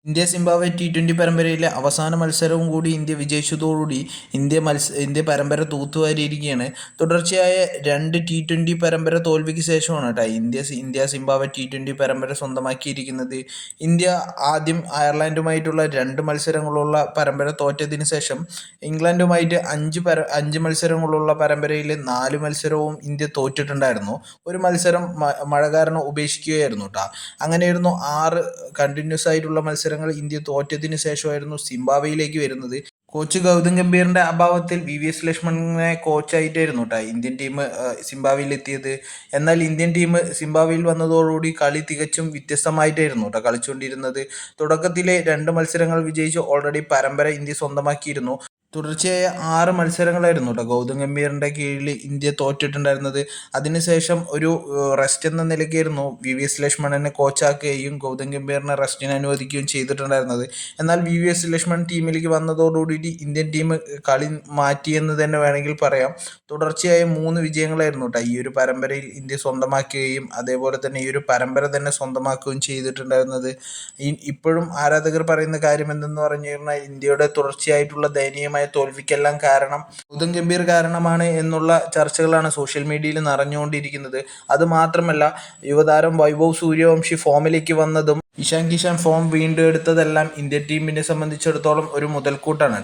India Zimbabwe T20 പരമ്പരയിലെ അവസാന മത്സരവും കൂടി ഇന്ത്യ വിജയിച്ചതോടുകൂടി ഇന്ത്യ പരമ്പര തൂത്തുവാരിയിരിക്കുകയാണ്. തുടർച്ചയായ 2 T20 പരമ്പര തോൽവിക്ക് ശേഷമാണ് ഇന്ത്യ സിംബാബ്വെ T20 പരമ്പര സ്വന്തമാക്കിയിരിക്കുന്നത്. ഇന്ത്യ ആദ്യം അയർലൻഡുമായിട്ടുള്ള 2 മത്സരങ്ങളുള്ള പരമ്പര തോറ്റതിന് ശേഷം ഇംഗ്ലണ്ടുമായിട്ട് 5 മത്സരങ്ങളുള്ള പരമ്പരയിൽ 4 മത്സരവും ഇന്ത്യ തോറ്റിട്ടുണ്ടായിരുന്നു. ഒരു മത്സരം മഴ കാരണം ഉപേക്ഷിക്കുകയായിരുന്നു. അങ്ങനെയായിരുന്നു 6 കണ്ടിന്യൂസ് ആയിട്ടുള്ള മത്സരങ്ങൾ ഇന്ത്യ തോറ്റതിന് ശേഷമായിരുന്നു സിംബാബ്വേയിലേക്ക് വരുന്നത്. കോച്ച് ഗൗതം ഗംഭീറിന്റെ അഭാവത്തിൽ VVS ലക്ഷ്മണനെ കോച്ചായിട്ടായിരുന്നു ഇന്ത്യൻ ടീം സിംബാബ്വേയിൽ എത്തിയത്. എന്നാൽ ഇന്ത്യൻ ടീം സിംബാബ്വേയിൽ വന്നതോടുകൂടി കളി തികച്ചും വ്യത്യസ്തമായിട്ടായിരുന്നു കളിച്ചുകൊണ്ടിരുന്നത്. തുടക്കത്തിലെ 2 മത്സരങ്ങൾ വിജയിച്ച് ഓൾറെഡി പരമ്പര ഇന്ത്യ സ്വന്തമാക്കിയിരുന്നു. തുടർച്ചയായ 6 മത്സരങ്ങളായിരുന്നു ഗൗതം ഗംഭീറിന്റെ കീഴിൽ ഇന്ത്യ തോറ്റിട്ടുണ്ടായിരുന്നത്. അതിനുശേഷം ഒരു റെസ്റ്റ് എന്ന നിലയ്ക്കായിരുന്നു VVS ലക്ഷ്മണനെ കോച്ചാക്കുകയും ഗൗതം ഗംഭീറിനെ റെസ്റ്റിന് അനുവദിക്കുകയും ചെയ്തിട്ടുണ്ടായിരുന്നത്. എന്നാൽ VVS ലക്ഷ്മൺ ടീമിലേക്ക് വന്നതോടുകൂടി ഇന്ത്യൻ ടീം കളി മാറ്റിയെന്ന് തന്നെ വേണമെങ്കിൽ പറയാം. തുടർച്ചയായ 3 വിജയങ്ങളായിരുന്നു ഈ ഒരു പരമ്പരയിൽ ഇന്ത്യ സ്വന്തമാക്കുകയും അതേപോലെ തന്നെ ഈ ഒരു പരമ്പര തന്നെ സ്വന്തമാക്കുകയും ചെയ്തിട്ടുണ്ടായിരുന്നത്. ഇപ്പോഴും ആരാധകർ പറയുന്ന കാര്യം എന്തെന്ന് പറഞ്ഞു കഴിഞ്ഞാൽ ഇന്ത്യയുടെ തുടർച്ചയായിട്ടുള്ള ദയനീയമായ തോൽവിക്കെല്ലാം കാരണം ഗൗതം ഗംഭീർ കാരണമാണ് എന്നുള്ള ചർച്ചകളാണ് സോഷ്യൽ മീഡിയയിൽ നിറഞ്ഞുകൊണ്ടിരിക്കുന്നത്. അത് മാത്രമല്ല, യുവതാരം വൈഭവ് സൂര്യവംശി ഫോമിലേക്ക് വന്നതും ഇഷാൻ കിഷൻ ഫോം വീണ്ടെടുത്തതെല്ലാം ഇന്ത്യൻ ടീമിനെ സംബന്ധിച്ചിടത്തോളം ഒരു മുതൽക്കൂട്ടാണ്